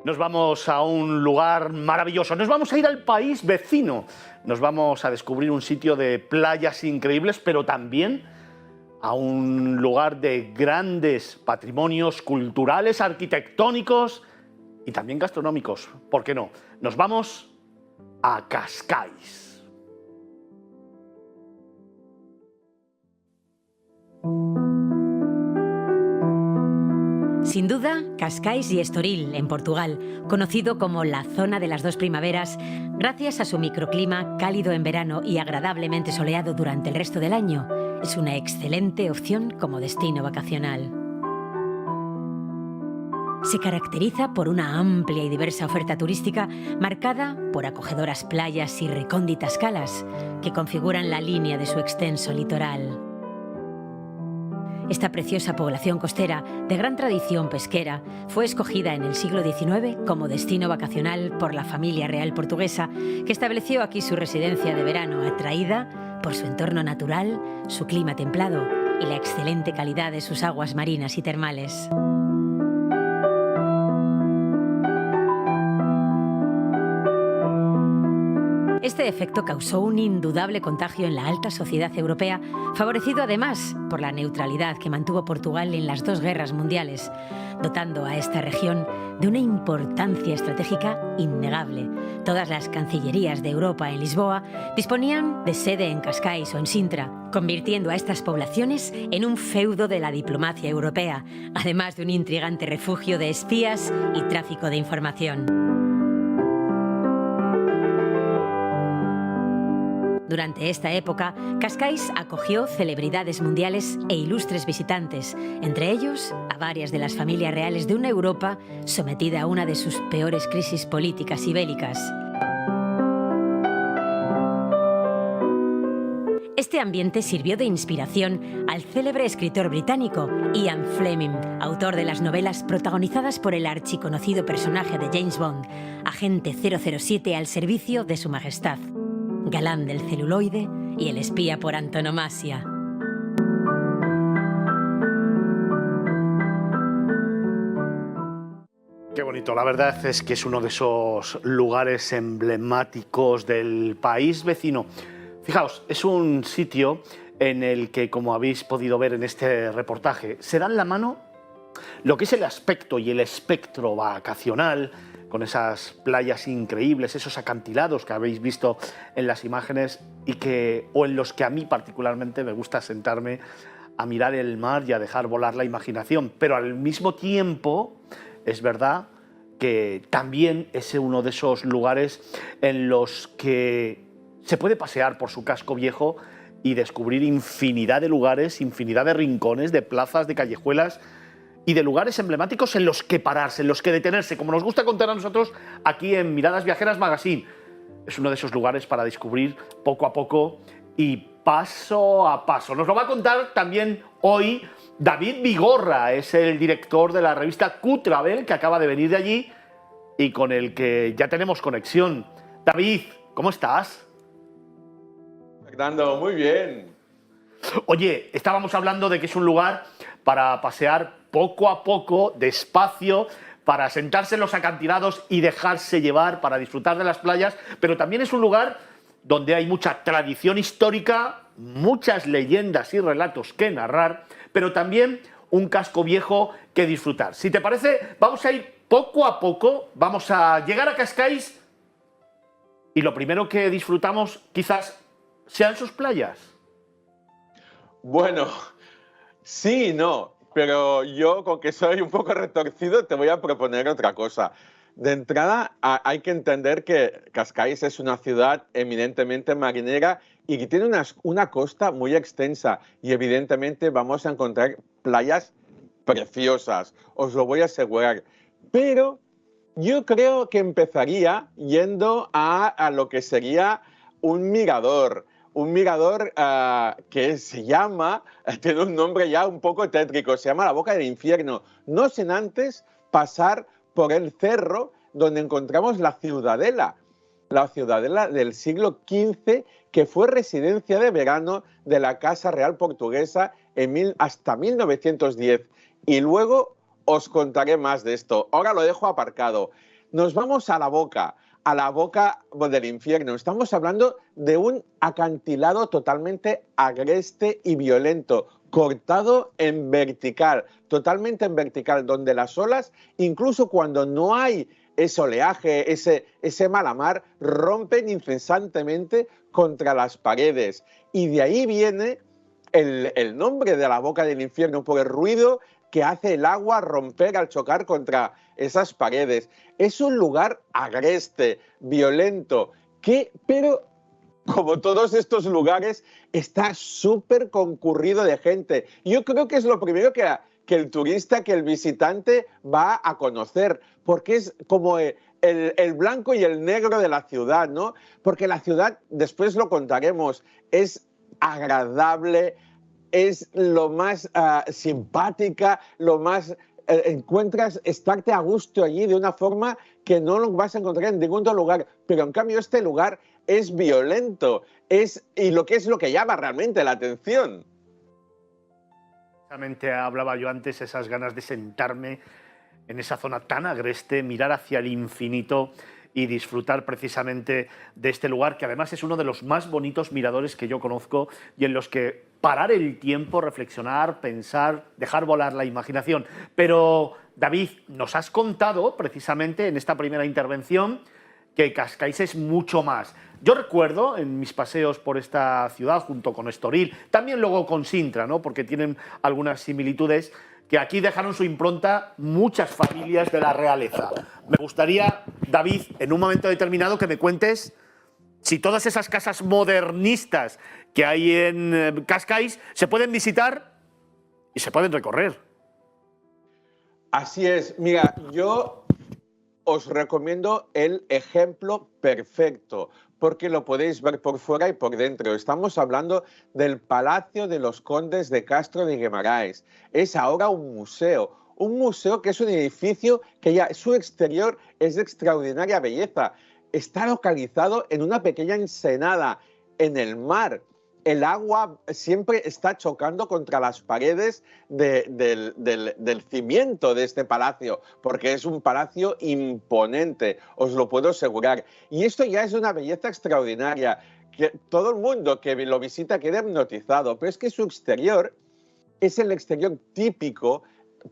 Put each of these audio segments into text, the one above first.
nos vamos a un lugar maravilloso, nos vamos a ir al país vecino, nos vamos a descubrir un sitio de playas increíbles, pero también a un lugar de grandes patrimonios culturales, arquitectónicos y también gastronómicos. ¿Por qué no? Nos vamos a Cascais. Sin duda, Cascais y Estoril, en Portugal, conocido como la zona de las dos primaveras, gracias a su microclima cálido en verano y agradablemente soleado durante el resto del año, es una excelente opción como destino vacacional. Se caracteriza por una amplia y diversa oferta turística marcada por acogedoras playas y recónditas calas que configuran la línea de su extenso litoral. Esta preciosa población costera, de gran tradición pesquera, fue escogida en el siglo XIX como destino vacacional por la familia real portuguesa, que estableció aquí su residencia de verano, atraída por su entorno natural, su clima templado y la excelente calidad de sus aguas marinas y termales. Este efecto causó un indudable contagio en la alta sociedad europea, favorecido además por la neutralidad que mantuvo Portugal en las dos guerras mundiales, dotando a esta región de una importancia estratégica innegable. Todas las cancillerías de Europa en Lisboa disponían de sede en Cascais o en Sintra, convirtiendo a estas poblaciones en un feudo de la diplomacia europea, además de un intrigante refugio de espías y tráfico de información. Durante esta época, Cascais acogió celebridades mundiales e ilustres visitantes, entre ellos a varias de las familias reales de una Europa sometida a una de sus peores crisis políticas y bélicas. Este ambiente sirvió de inspiración al célebre escritor británico Ian Fleming, autor de las novelas protagonizadas por el archiconocido personaje de James Bond, agente 007 al servicio de Su Majestad, galán del celuloide y el espía por antonomasia. Qué bonito, la verdad es que es uno de esos lugares emblemáticos del país vecino. Fijaos, es un sitio en el que, como habéis podido ver en este reportaje, se dan la mano lo que es el aspecto y el espectro vacacional, con esas playas increíbles, esos acantilados que habéis visto en las imágenes o en los que a mí particularmente me gusta sentarme a mirar el mar y a dejar volar la imaginación. Pero al mismo tiempo es verdad que también es uno de esos lugares en los que se puede pasear por su casco viejo y descubrir infinidad de lugares, infinidad de rincones, de plazas, de callejuelas y de lugares emblemáticos en los que pararse, en los que detenerse, como nos gusta contar a nosotros aquí en Miradas Viajeras Magazine. Es uno de esos lugares para descubrir poco a poco y paso a paso. Nos lo va a contar también hoy David Vigorra, es el director de la revista Q-Travel, que acaba de venir de allí y con el que ya tenemos conexión. David, ¿cómo estás? Fernando, muy bien. Oye, estábamos hablando de que es un lugar para pasear poco a poco, despacio, para sentarse en los acantilados y dejarse llevar, para disfrutar de las playas, pero también es un lugar donde hay mucha tradición histórica, muchas leyendas y relatos que narrar, pero también un casco viejo que disfrutar. Si te parece, vamos a ir poco a poco, vamos a llegar a Cascais y lo primero que disfrutamos quizás sean sus playas. Bueno, sí y no, pero yo, con que soy un poco retorcido, te voy a proponer otra cosa. De entrada, hay que entender que Cascais es una ciudad eminentemente marinera y que tiene una costa muy extensa y evidentemente vamos a encontrar playas preciosas, os lo voy a asegurar. Pero yo creo que empezaría yendo a lo que sería un mirador que se llama, tiene un nombre ya un poco tétrico, se llama la Boca del Infierno, no sin antes pasar por el cerro donde encontramos la ciudadela del siglo XV, que fue residencia de verano de la Casa Real Portuguesa hasta 1910. Y luego os contaré más de esto. Ahora lo dejo aparcado. Nos vamos a la boca del infierno. Estamos hablando de un acantilado totalmente agreste y violento, cortado en vertical, totalmente en vertical, donde las olas, incluso cuando no hay ese oleaje, ese mala mar, rompen incesantemente contra las paredes. Y de ahí viene el nombre de la boca del infierno, por el ruido que hace el agua romper al chocar contra esas paredes. Es un lugar agreste, violento, pero como todos estos lugares, está súper concurrido de gente. Yo creo que es lo primero que el turista, que el visitante va a conocer, porque es como el blanco y el negro de la ciudad, ¿no? Porque la ciudad, después lo contaremos, es agradable, es lo más simpática, lo más... encuentras estarte a gusto allí de una forma que no lo vas a encontrar en ningún otro lugar. Pero en cambio este lugar es violento, y lo que es lo que llama realmente la atención. Precisamente hablaba yo antes, esas ganas de sentarme en esa zona tan agreste, mirar hacia el infinito y disfrutar precisamente de este lugar, que además es uno de los más bonitos miradores que yo conozco y en los que parar el tiempo, reflexionar, pensar, dejar volar la imaginación. Pero, David, nos has contado precisamente en esta primera intervención que Cascais es mucho más. Yo recuerdo en mis paseos por esta ciudad, junto con Estoril, también luego con Sintra, ¿no? Porque tienen algunas similitudes, que aquí dejaron su impronta muchas familias de la realeza. Me gustaría, David, en un momento determinado que me cuentes si todas esas casas modernistas que hay en Cascais se pueden visitar y se pueden recorrer. Así es. Mira, yo os recomiendo el ejemplo perfecto, porque lo podéis ver por fuera y por dentro. Estamos hablando del Palacio de los Condes de Castro de Guimarães. Es ahora un museo que es un edificio que ya su exterior es de extraordinaria belleza. Está localizado en una pequeña ensenada en el mar. El agua siempre está chocando contra las paredes del cimiento de este palacio, porque es un palacio imponente, os lo puedo asegurar. Y esto ya es una belleza extraordinaria, que todo el mundo que lo visita queda hipnotizado, pero es que su exterior es el exterior típico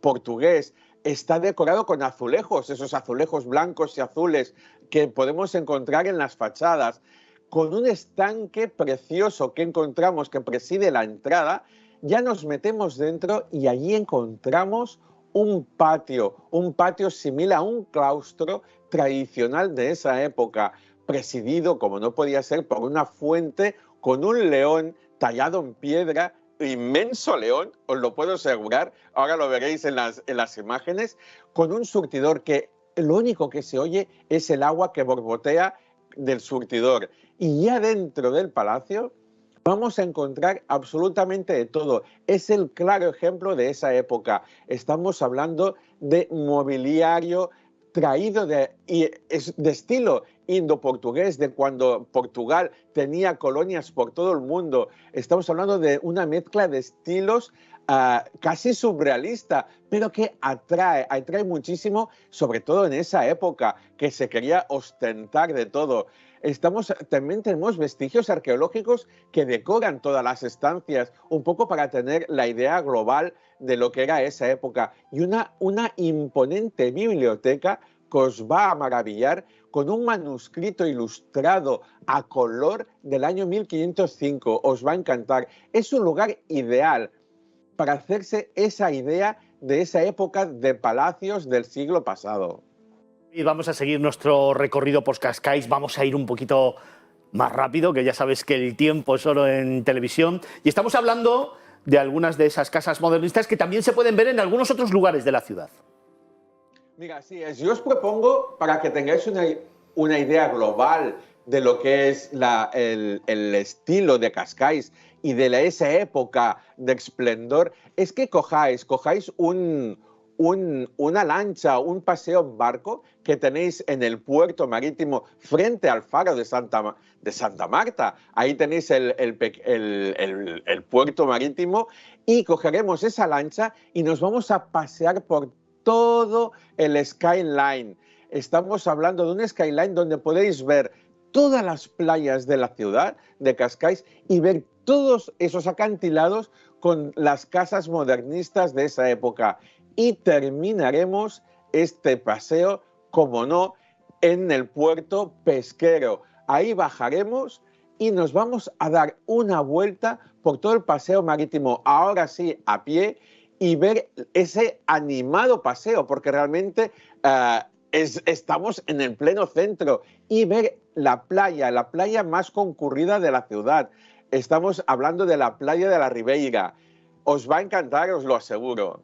portugués. Está decorado con azulejos, esos azulejos blancos y azules que podemos encontrar en las fachadas, con un estanque precioso que encontramos que preside la entrada. Ya nos metemos dentro y allí encontramos un patio similar a un claustro tradicional de esa época, presidido, como no podía ser, por una fuente con un león tallado en piedra, inmenso león, os lo puedo asegurar, ahora lo veréis en las imágenes, con un surtidor que lo único que se oye es el agua que borbotea del surtidor. Y ya dentro del palacio vamos a encontrar absolutamente de todo. Es el claro ejemplo de esa época. Estamos hablando de mobiliario traído de estilo indo-portugués, de cuando Portugal tenía colonias por todo el mundo. Estamos hablando de una mezcla de estilos casi surrealista, pero que atrae muchísimo, sobre todo en esa época, que se quería ostentar de todo. También tenemos vestigios arqueológicos que decoran todas las estancias, un poco para tener la idea global de lo que era esa época. Y una imponente biblioteca que os va a maravillar, con un manuscrito ilustrado a color del año 1505. Os va a encantar. Es un lugar ideal para hacerse esa idea de esa época de palacios del siglo pasado. Y vamos a seguir nuestro recorrido por Cascais, vamos a ir un poquito más rápido, que ya sabes que el tiempo es oro en televisión, y estamos hablando de algunas de esas casas modernistas que también se pueden ver en algunos otros lugares de la ciudad. Mira, así es. Yo os propongo, para que tengáis una idea global de lo que es el estilo de Cascais y de esa época de esplendor, es que cojáis una lancha, un paseo en barco que tenéis en el puerto marítimo frente al faro de Santa Marta. Ahí tenéis el puerto marítimo, y cogeremos esa lancha y nos vamos a pasear por todo el skyline. estamos hablando de un skyline donde podéis ver todas las playas de la ciudad de Cascais y ver todos esos acantilados con las casas modernistas de esa época. Y terminaremos este paseo, como no, en el puerto pesquero. Ahí bajaremos y nos vamos a dar una vuelta por todo el paseo marítimo, ahora sí a pie, y ver ese animado paseo, porque realmente estamos en el pleno centro, y ver la playa más concurrida de la ciudad. Estamos hablando de la playa de la Ribeira. Os va a encantar, os lo aseguro.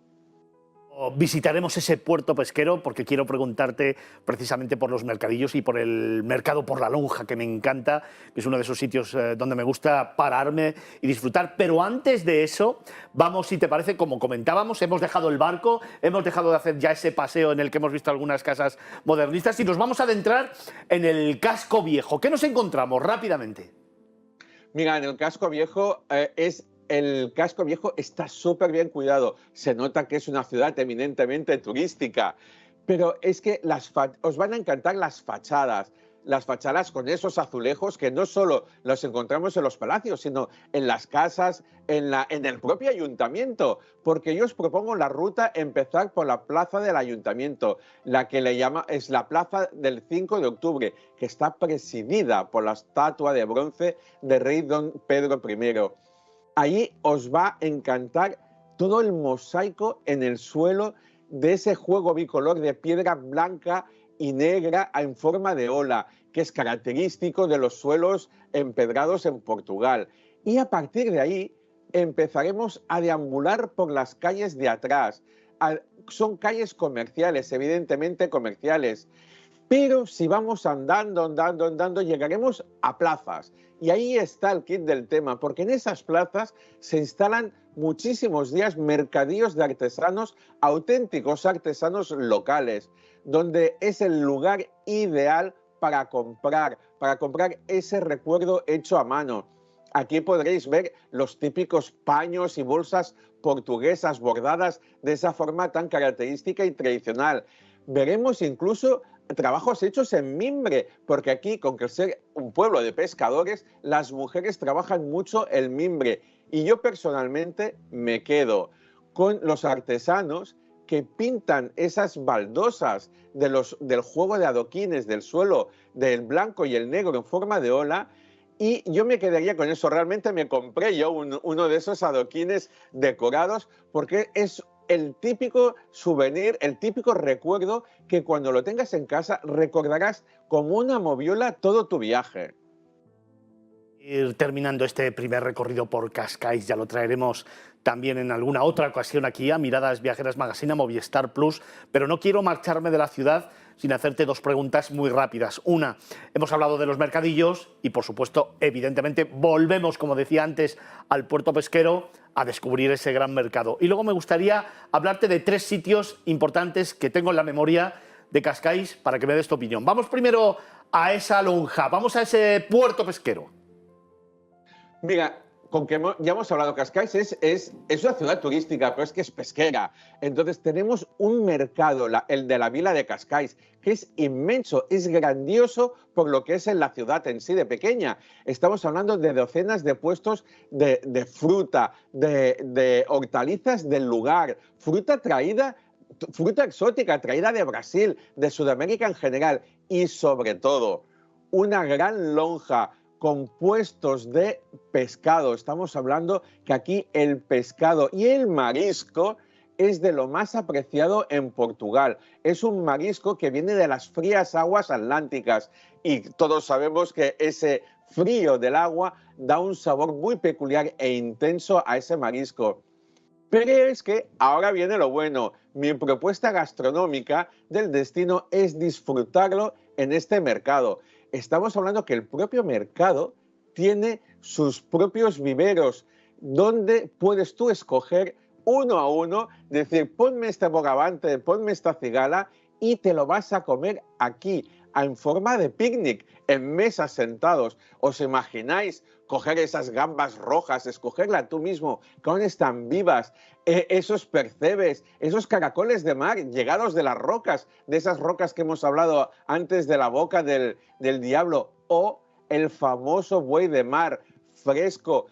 Visitaremos ese puerto pesquero porque quiero preguntarte precisamente por los mercadillos y por el mercado por la lonja, que me encanta, que es uno de esos sitios donde me gusta pararme y disfrutar. Pero antes de eso, vamos, si te parece, como comentábamos, hemos dejado el barco, hemos dejado de hacer ya ese paseo en el que hemos visto algunas casas modernistas y nos vamos a adentrar en el casco viejo. ¿Qué nos encontramos rápidamente? Mira, en el casco viejo el casco viejo está súper bien cuidado. Se nota que es una ciudad eminentemente turística. Pero es que os van a encantar las fachadas con esos azulejos que no solo los encontramos en los palacios, sino en las casas, en el propio ayuntamiento. Porque yo os propongo la ruta empezar por la plaza del ayuntamiento, la que es la plaza del 5 de octubre, que está presidida por la estatua de bronce de rey don Pedro I. Allí os va a encantar todo el mosaico en el suelo de ese juego bicolor de piedra blanca y negra en forma de ola, que es característico de los suelos empedrados en Portugal. Y a partir de ahí empezaremos a deambular por las calles de atrás. Son calles comerciales, evidentemente comerciales. Pero si vamos andando, llegaremos a plazas. Y ahí está el kit del tema, porque en esas plazas se instalan muchísimos días mercadillos de artesanos, auténticos artesanos locales, donde es el lugar ideal para comprar ese recuerdo hecho a mano. Aquí podréis ver los típicos paños y bolsas portuguesas bordadas de esa forma tan característica y tradicional. Veremos incluso trabajos hechos en mimbre, porque aquí, con que ser un pueblo de pescadores, las mujeres trabajan mucho el mimbre. Y yo personalmente me quedo con los artesanos que pintan esas baldosas del juego de adoquines del suelo, del blanco y el negro en forma de ola, y yo me quedaría con eso. Realmente me compré yo uno de esos adoquines decorados porque es el típico souvenir, el típico recuerdo que cuando lo tengas en casa recordarás como una moviola todo tu viaje. Ir terminando este primer recorrido por Cascais, ya lo traeremos también en alguna otra ocasión aquí a Miradas Viajeras Magazine, a Movistar Plus, pero no quiero marcharme de la ciudad sin hacerte dos preguntas muy rápidas. Una, hemos hablado de los mercadillos y, por supuesto, evidentemente, volvemos, como decía antes, al puerto pesquero a descubrir ese gran mercado. Y luego me gustaría hablarte de tres sitios importantes que tengo en la memoria de Cascais para que me des tu opinión. Vamos primero a esa lonja, vamos a ese puerto pesquero. Mira, con que ya hemos hablado, Cascais es una ciudad turística, pero es que es pesquera. Entonces tenemos un mercado, el de la vila de Cascais, que es inmenso, es grandioso por lo que es en la ciudad en sí de pequeña. Estamos hablando de docenas de puestos de fruta, de hortalizas del lugar, fruta exótica traída de Brasil, de Sudamérica en general y sobre todo una gran lonja con puestos de pescado. Estamos hablando que aquí el pescado y el marisco es de lo más apreciado en Portugal. Es un marisco que viene de las frías aguas atlánticas y todos sabemos que ese frío del agua da un sabor muy peculiar e intenso a ese marisco. Pero es que ahora viene lo bueno. Mi propuesta gastronómica del destino es disfrutarlo en este mercado. Estamos hablando que el propio mercado tiene sus propios viveros, donde puedes tú escoger uno a uno, decir, ponme este bogavante, ponme esta cigala, y te lo vas a comer aquí, en forma de picnic, en mesas sentados. ¿Os imagináis coger esas gambas rojas, escogerla tú mismo, que aún están vivas, esos percebes, esos caracoles de mar llegados de las rocas, de esas rocas que hemos hablado antes de la boca del diablo, o el famoso buey de mar fresco,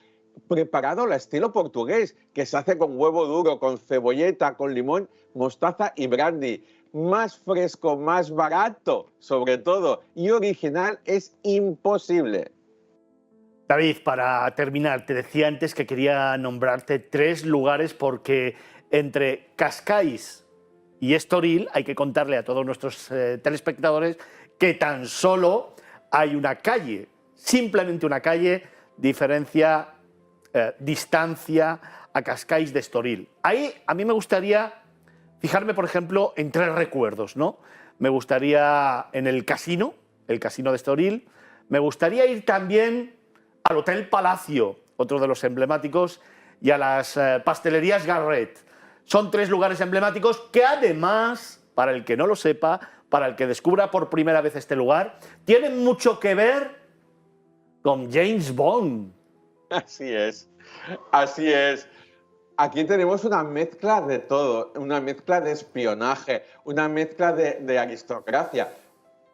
preparado al estilo portugués, que se hace con huevo duro, con cebolleta, con limón, mostaza y brandy. Más fresco, más barato, sobre todo, y original es imposible. David, para terminar, te decía antes que quería nombrarte 3 lugares porque entre Cascais y Estoril hay que contarle a todos nuestros telespectadores que tan solo hay una calle, simplemente una calle, distancia a Cascais de Estoril. Ahí a mí me gustaría fijarme, por ejemplo, en 3 recuerdos, ¿no? Me gustaría en el casino de Estoril, me gustaría ir también al Hotel Palacio, otro de los emblemáticos, y a las pastelerías Garret. Son 3 lugares emblemáticos que además, para el que no lo sepa, para el que descubra por primera vez este lugar, tienen mucho que ver con James Bond. Así es, así es. Aquí tenemos una mezcla de todo, una mezcla de espionaje, una mezcla de aristocracia.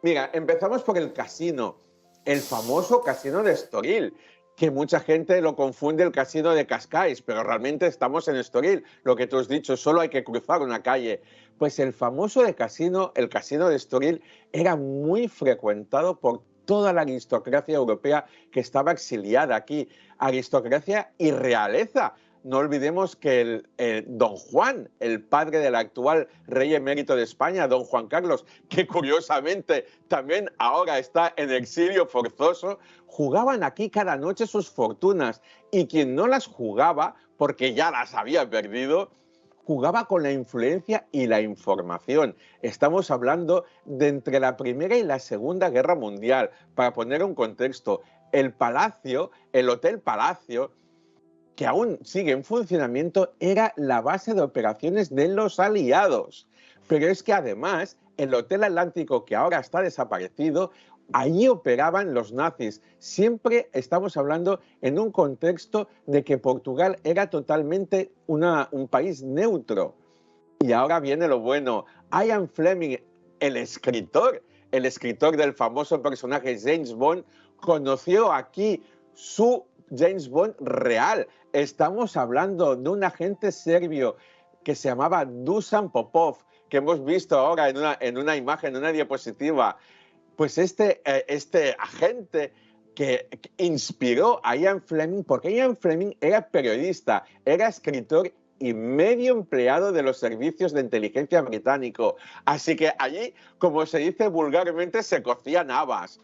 Mira, empezamos por el casino, el famoso casino de Estoril, que mucha gente lo confunde el casino de Cascais, pero realmente estamos en Estoril. Lo que tú has dicho, solo hay que cruzar una calle. Pues el famoso casino, el casino de Estoril, era muy frecuentado por toda la aristocracia europea que estaba exiliada aquí. Aristocracia y realeza. No olvidemos que don Juan, el padre del actual rey emérito de España, don Juan Carlos, que curiosamente también ahora está en exilio forzoso, jugaban aquí cada noche sus fortunas y quien no las jugaba, porque ya las había perdido, jugaba con la influencia y la información. Estamos hablando de entre la Primera y la Segunda Guerra Mundial. Para poner un contexto, el Palacio, el Hotel Palacio, que aún sigue en funcionamiento, era la base de operaciones de los aliados. Pero es que además, el Hotel Atlántico, que ahora está desaparecido, allí operaban los nazis. Siempre estamos hablando en un contexto de que Portugal era totalmente un país neutro. Y ahora viene lo bueno. Ian Fleming, el escritor del famoso personaje James Bond, conoció aquí su James Bond real. Estamos hablando de un agente serbio que se llamaba Dusan Popov, que hemos visto ahora en una imagen, en una diapositiva. Pues este agente que inspiró a Ian Fleming, porque Ian Fleming era periodista, era escritor y medio empleado de los servicios de inteligencia británico. Así que allí, como se dice vulgarmente, se cocían habas.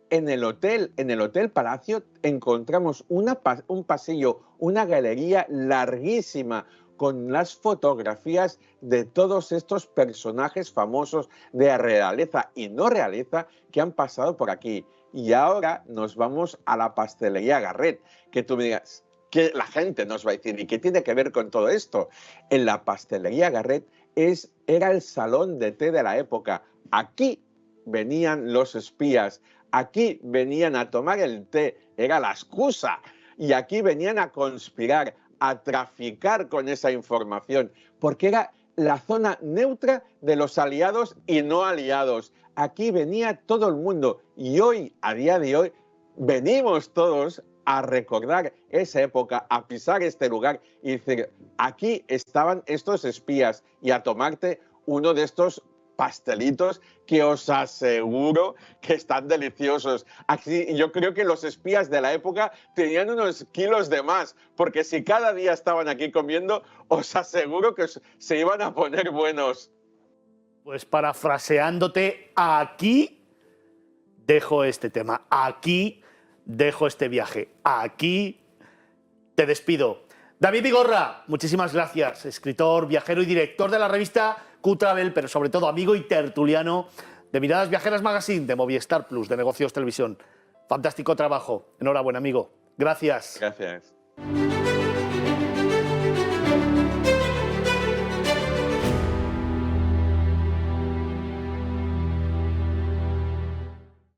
En el hotel Palacio encontramos un pasillo, una galería larguísima con las fotografías de todos estos personajes famosos de realeza y no realeza que han pasado por aquí. Y ahora nos vamos a la pastelería Garret, que tú me digas, que la gente nos va a decir, ¿y qué tiene que ver con todo esto? En la pastelería Garret era el salón de té de la época. Aquí venían los espías. Aquí venían a tomar el té, era la excusa, y aquí venían a conspirar, a traficar con esa información, porque era la zona neutra de los aliados y no aliados. Aquí venía todo el mundo y hoy, a día de hoy, venimos todos a recordar esa época, a pisar este lugar y decir, aquí estaban estos espías y a tomarte uno de estos pastelitos que os aseguro que están deliciosos. Aquí, yo creo que los espías de la época tenían unos kilos de más, porque si cada día estaban aquí comiendo, os aseguro que se iban a poner buenos. Pues parafraseándote, aquí dejo este tema, aquí dejo este viaje, aquí te despido. David Vigorra, muchísimas gracias, escritor, viajero y director de la revista Q-Travel, pero sobre todo amigo y tertuliano de Miradas Viajeras Magazine, de Movistar Plus, de Negocios Televisión. Fantástico trabajo. Enhorabuena, amigo. Gracias. Gracias.